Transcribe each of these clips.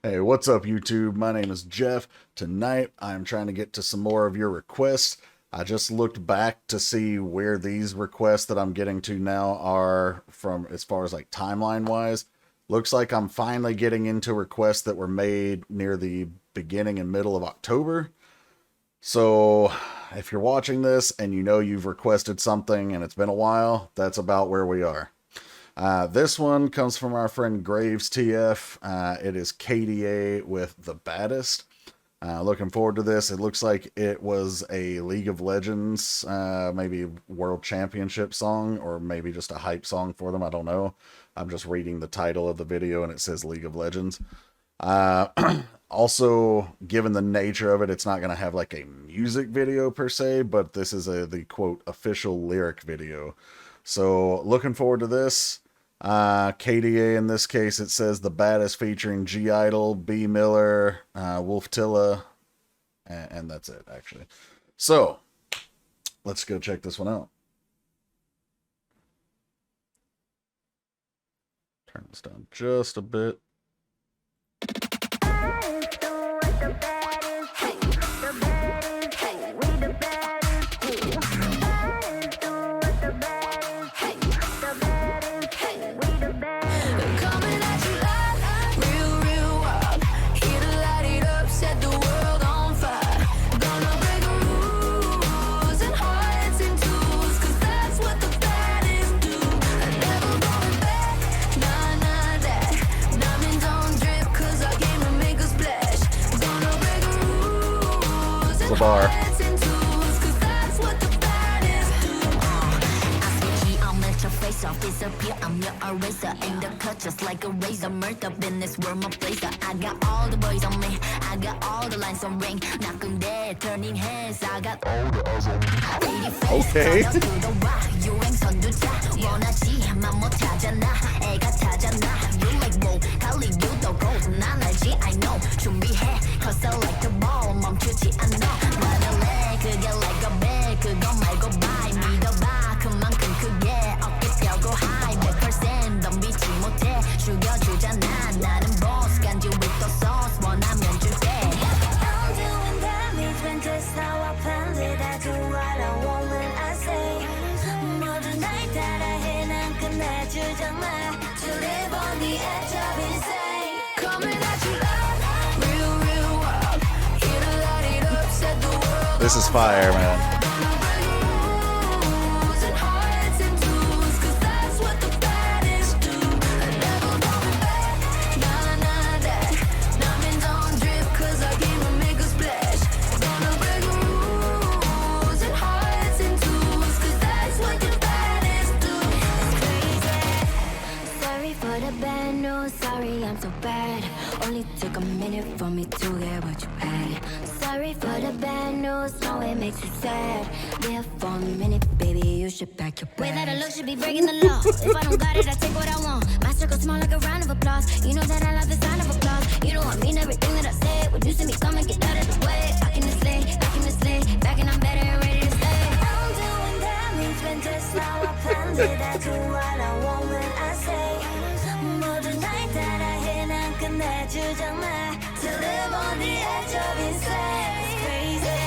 Hey, what's up, YouTube? My name is Jeff. Tonight, I'm trying to get to some more of your requests. I just looked back to see where these requests that I'm getting to now are from as far as like timeline wise. Looks like I'm finally getting into requests that were made near the beginning and middle of October. So, if you're watching this and you know you've requested something and it's been a while, that's about where we are. This one comes from our friend Graves TF. It is KDA with The Baddest. Looking forward to this. It looks like it was a League of Legends, maybe World Championship song, or maybe just a hype song for them. I don't know. I'm just reading the title of the video and it says League of Legends. Also, given the nature of it, it's not going to have like a music video per se, but this is the quote official lyric video. So looking forward to this. KDA in this case, it says The Baddest featuring G Idol, Bea Miller, Woftyla, and that's it actually. So let's go check this one out. Turn this down just a bit. The bar. Disappear, I'm your eraser. Ain't the cut just like a razor. Murder business, world my blazer. I got all the boys on me. I got all the lines on ring. Knocking dead, turning heads. I got all the eyes on me. Okay. 유행 선두자. 원하지만 못하잖아. 애가 타잖아. You like roll, 갈리 유도 go. 난 알지, I know. 준비해, cause I like the ball. 멈추지 않아. 말할래, 그게 like a bag. 그거 말고 bye. 믿어봐, 그만큼 크게. 고 high 100% 덤비지 못해 죽여주잖아 나는 boss 간지 with the sauce 원하면 줄게 I'm doing damage when just how I planned it I do what I want when I say 모든 날 따라해 난 끝내주잖아 To live on the edge of insane Coming at you like real world Here to light it up set the world This is fire, man. Sorry, I'm so bad. Only took a minute for me to get what you had. Sorry for the bad news, no, it makes you sad. There for a minute, baby, you should pack your bags. Way that I look should be breaking the law. If I don't got it, I take what I want. My circle small like a round of applause. You know that I love the sound of applause. You know I mean everything that I say. When you see me come and get out of the way. Back in the sleigh, back in the sleigh. Back and I'm better and ready to stay. I'm doing damage when just now I planned it. I do what I want when I say. 끝내주잖아 To live on the edge of insane It's crazy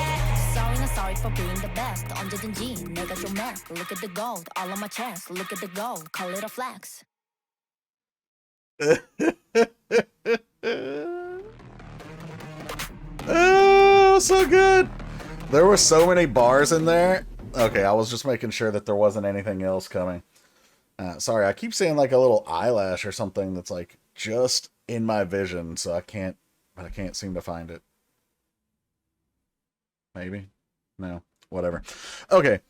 Sorry not sorry for being the best 언제든지 내가 좀 해 Look at the gold all on my chest Look at the gold call it a flex Oh, so good. There were so many bars in there. Okay, I was just making sure that there wasn't anything else coming. Sorry, I keep seeing like a little eyelash or something that's like just in my vision, so I can't seem to find it. Maybe? No. Whatever. Okay.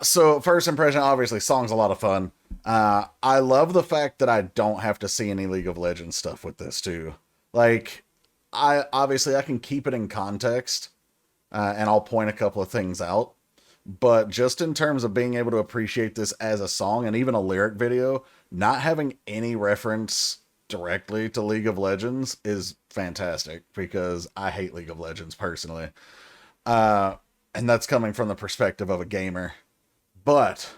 So first impression, obviously, song's a lot of fun. I love the fact that I don't have to see any League of Legends stuff with this too. Like, I can keep it in context, and I'll point a couple of things out. But just in terms of being able to appreciate this as a song and even a lyric video, not having any reference directly to League of Legends is fantastic because I hate League of Legends personally. And that's coming from the perspective of a gamer. But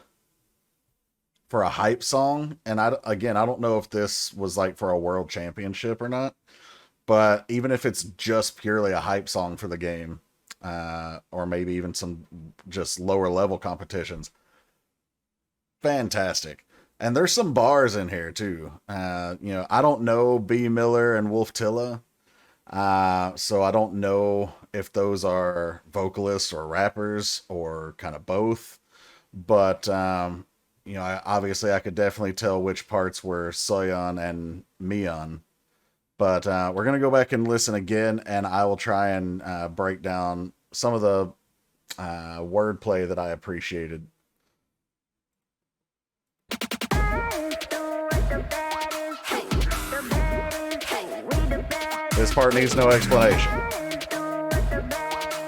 for a hype song, and I don't know if this was like for a world championship or not, But even if it's just purely a hype song for the game, or maybe even some just lower level competitions, fantastic. And there's some bars in here too. I don't know Bea Miller and Woftyla, so I don't know if those are vocalists or rappers or kind of both. But obviously I could definitely tell which parts were Soyeon and Mion. But we're gonna go back and listen again, and I will try and break down some of the wordplay that I appreciated. This part needs no explanation.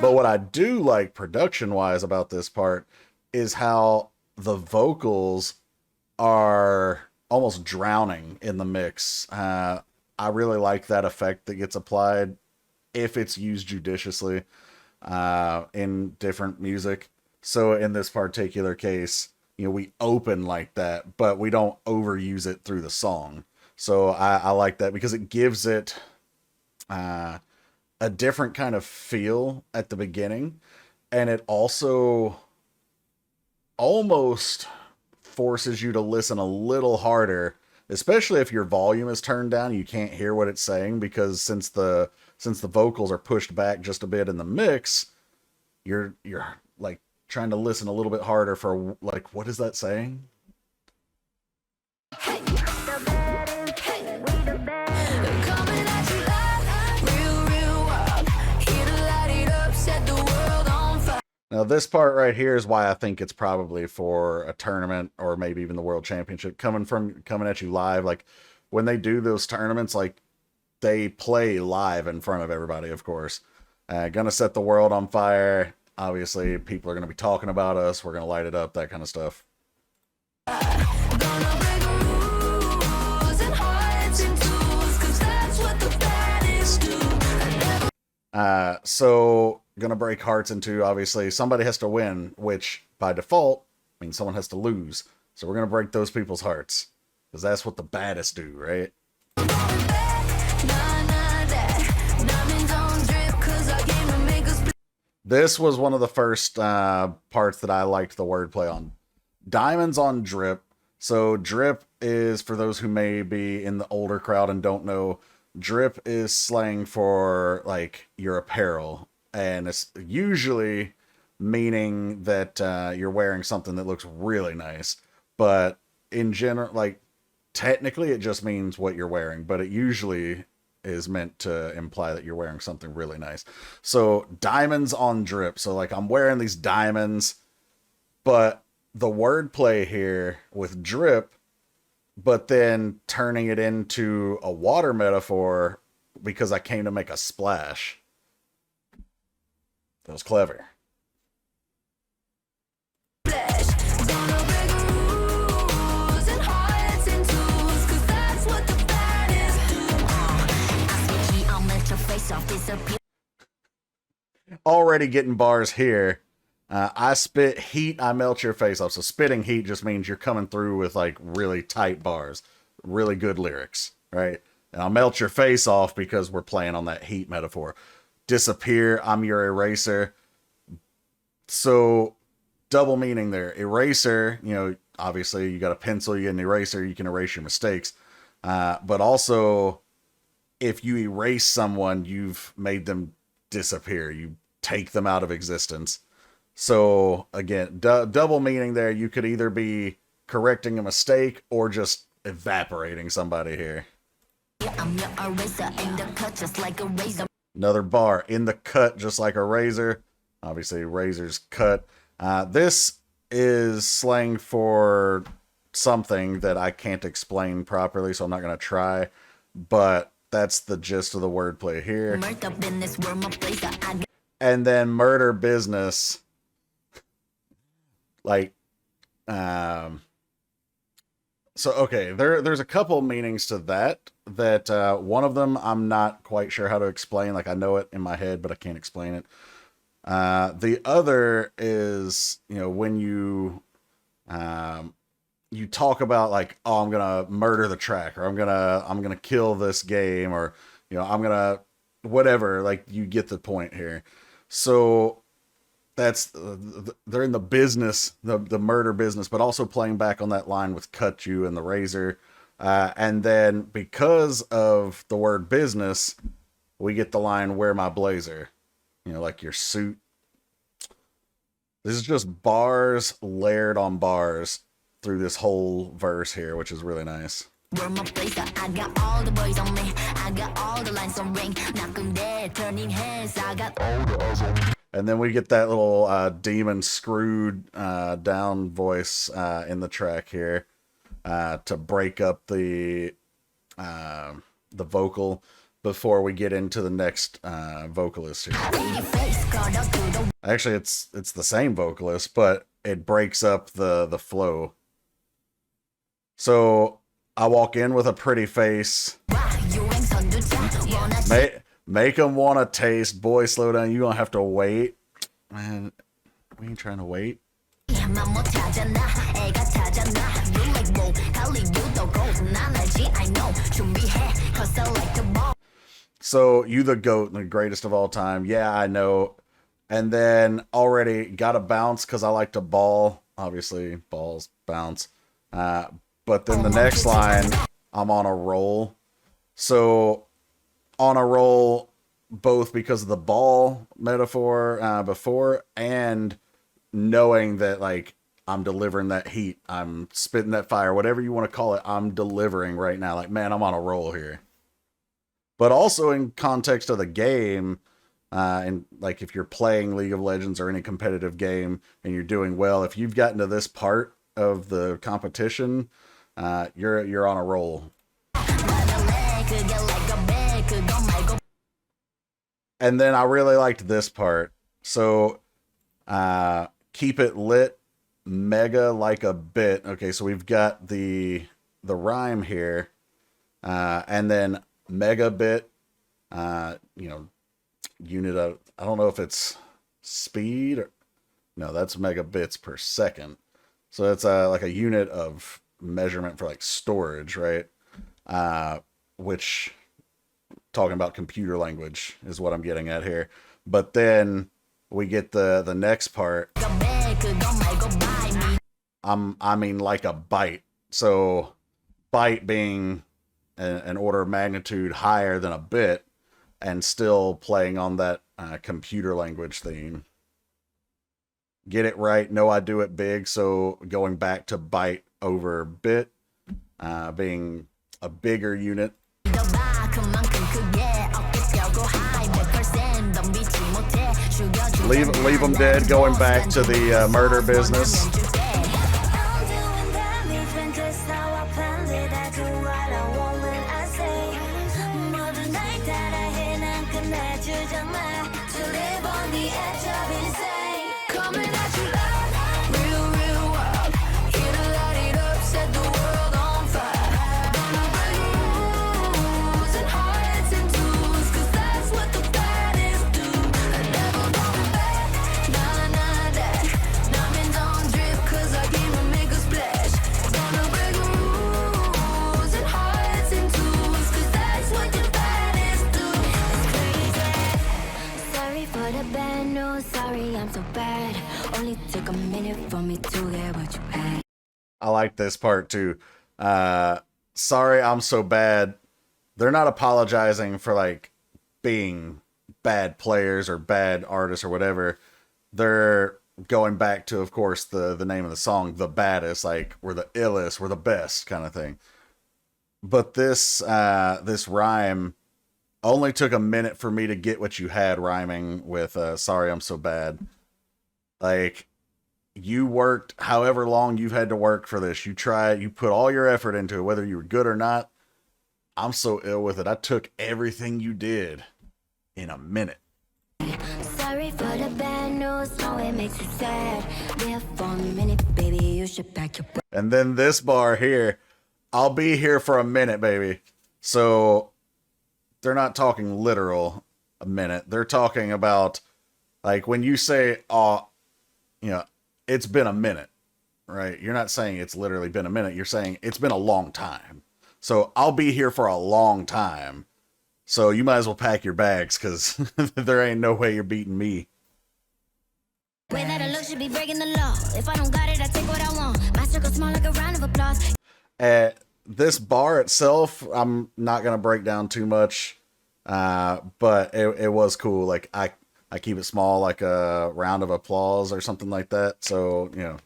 But what I do like production-wise about this part is how the vocals are almost drowning in the mix. I really like that effect that gets applied if it's used judiciously in different music. So in this particular case, we open like that, but we don't overuse it through the song. So I like that because it gives it a different kind of feel at the beginning, and it also almost forces you to listen a little harder, especially if your volume is turned down. You can't hear what it's saying because since the vocals are pushed back just a bit in the mix, you're like trying to listen a little bit harder for like, what is that saying? Now, this part right here is why I think it's probably for a tournament or maybe even the World Championship coming at you live. Like when they do those tournaments, like they play live in front of everybody, of course. Gonna set the world on fire. Obviously, people are gonna be talking about us. We're gonna light it up, that kind of stuff. So gonna break hearts in two. Obviously, somebody has to win, which by default means someone has to lose. So we're gonna break those people's hearts because that's what the baddest do, right? This was one of the first parts that I liked the wordplay on. Diamonds on drip. So drip is, for those who may be in the older crowd and don't know, drip is slang for like your apparel, and it's usually meaning that you're wearing something that looks really nice. But in general, like technically it just means what you're wearing, but it usually is meant to imply that you're wearing something really nice. So diamonds on drip. So like I'm wearing these diamonds, but the wordplay here with drip, but then turning it into a water metaphor because I came to make a splash. That was clever. Already getting bars here. I spit heat, I melt your face off. So spitting heat just means you're coming through with like really tight bars, really good lyrics, right? And I'll melt your face off because we're playing on that heat metaphor. Disappear, I'm your eraser. So double meaning there. Eraser, obviously you got a pencil, you get an eraser, you can erase your mistakes. But also, if you erase someone, you've made them disappear. You take them out of existence. So again, double meaning there. You could either be correcting a mistake or just evaporating somebody here. Another bar, in the cut just like a razor. Obviously razor's cut. This is slang for something that I can't explain properly, so I'm not going to try. But that's the gist of the wordplay here. And then murder business. Like, so okay, there's a couple meanings to that one of them I'm not quite sure how to explain. Like I know it in my head, but I can't explain it. The other is, when you talk about like, oh, I'm gonna murder the track, or I'm gonna kill this game, or I'm gonna whatever. Like, you get the point here. So that's they're in the business, the murder business, but also playing back on that line with cut you and the razor. And then because of the word business, we get the line, wear my blazer, like your suit. This is just bars layered on bars through this whole verse here, which is really nice. We're my blazer, I got all the boys on me. I got all the lines on ring. Knocking dead, turning heads. I got all the eyes on me. And then we get that little demon screwed down voice in the track here to break up the vocal before we get into the next vocalist here. Actually, it's the same vocalist, but it breaks up the flow. So I walk in with a pretty face. Make them want to taste. Boy, slow down. You don't have to wait. Man, we ain't trying to wait. So, you the GOAT, the greatest of all time. Yeah, I know. And then already got to bounce because I like to ball. Obviously, balls bounce. But then the next line, I'm on a roll. So, on a roll, both because of the ball metaphor before and knowing that, like, I'm delivering that heat. I'm spitting that fire. Whatever you want to call it, I'm delivering right now. Like, man, I'm on a roll here. But also in context of the game, and like if you're playing League of Legends or any competitive game and you're doing well, if you've gotten to this part of the competition, you're on a roll. And then I really liked this part. So keep it lit, mega like a bit. Okay, so we've got the rhyme here, and then megabit, unit of, I don't know if it's speed or no, that's megabits per second. So it's like a unit of measurement for like storage, right? Which, talking about computer language is what I'm getting at here. But then we get the next part. I mean like a byte. So byte being an order of magnitude higher than a bit, and still playing on that computer language theme. Get it right. No, I do it big. So going back to byte over bit, being a bigger unit. Leave them dead. Going back to the murder business. I like this part too. Sorry, I'm so bad. They're not apologizing for like being bad players or bad artists or whatever. They're going back to, of course, the name of the song, The Baddest, like we're the illest, we're the best kind of thing. But this rhyme only took a minute for me to get what you had rhyming with sorry, I'm so bad. Like, you worked however long you've had to work for this. You tried, you put all your effort into it, whether you were good or not. I'm so ill with it. I took everything you did in a minute. Sorry for the bad news, no, it makes you sad. There for a minute, baby, you should pack your... And then this bar here, I'll be here for a minute, baby. So they're not talking literal a minute. They're talking about, like, when you say, it's been a minute, right? You're not saying it's literally been a minute. You're saying it's been a long time. So I'll be here for a long time. So you might as well pack your bags, because there ain't no way you're beating me. Way that I look should be breaking the law. If I don't got it, I take what I want. My circle small like a round of applause. This bar itself, I'm not gonna break down too much, but it was cool. Like I keep it small, like a round of applause or something like that. So, you know,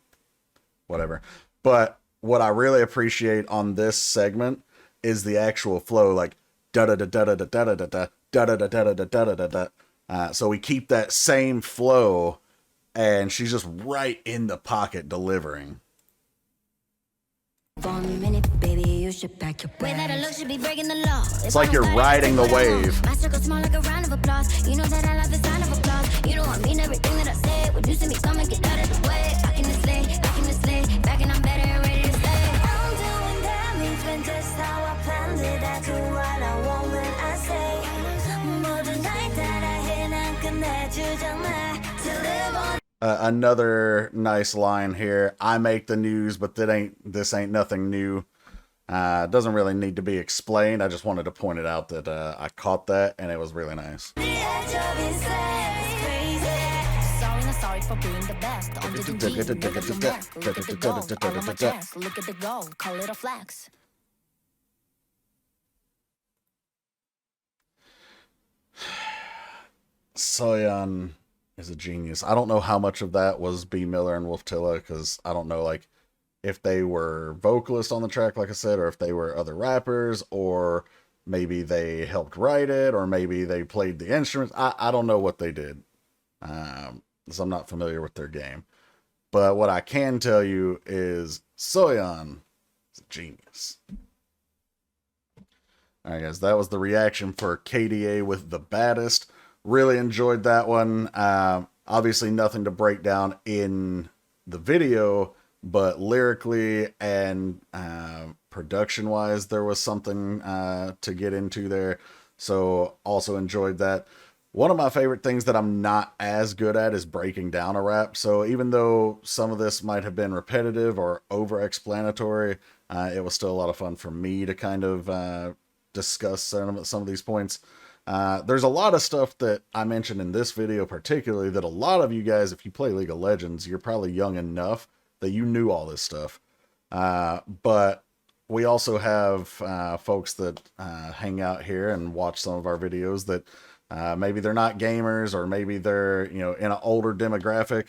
whatever. But what I really appreciate on this segment is the actual flow, like da da da da da da da da da da da da da da da da da. So we keep that same flow, and she's just right in the pocket delivering. For a minute, baby, you should pack your way that I look should be breaking the law. It's like you're riding the wave. My circle small like a round of applause. You know that I love the sound of applause. You know I mean everything that I say. When you see me coming, get out of the way. Back in the sleigh, back and I'm better and ready to stay. I'm doing damage when just how I planned it. I do what I want when I say. 모든 날 따라해 난 끝내주잖아. To live on. Another nice line here. I make the news, but this ain't nothing new. Doesn't really need to be explained. I just wanted to point it out that I caught that, and it was really nice. Sorry for being the best. Under the G, look at the mark, look at the goal, all of my chance, look at the goal, call it a flex. Soyeon is a genius. I don't know how much of that was Bea Miller and Woftyla, because I don't know, like, if they were vocalists on the track, like I said, or if they were other rappers, or maybe they helped write it, or maybe they played the instruments. I don't know what they did, because I'm not familiar with their game. But what I can tell you is Soyeon is a genius. All right, guys, that was the reaction for KDA with The Baddest. Really enjoyed that one. Obviously nothing to break down in the video, but lyrically and production wise, there was something to get into there. So also enjoyed that. One of my favorite things that I'm not as good at is breaking down a rap. So even though some of this might have been repetitive or over explanatory, it was still a lot of fun for me to kind of discuss some of these points. There's a lot of stuff that I mentioned in this video particularly that a lot of you guys, if you play League of Legends, you're probably young enough that you knew all this stuff. But we also have folks that hang out here and watch some of our videos that maybe they're not gamers, or maybe they're, you know, in an older demographic.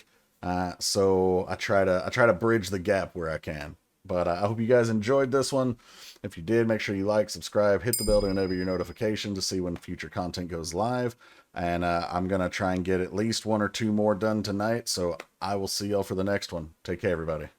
So I try to bridge the gap where I can. But I hope you guys enjoyed this one. If you did, make sure you like, subscribe, hit the bell to enable your notification to see when future content goes live. And I'm going to try and get at least 1 or 2 more done tonight. So I will see y'all for the next one. Take care, everybody.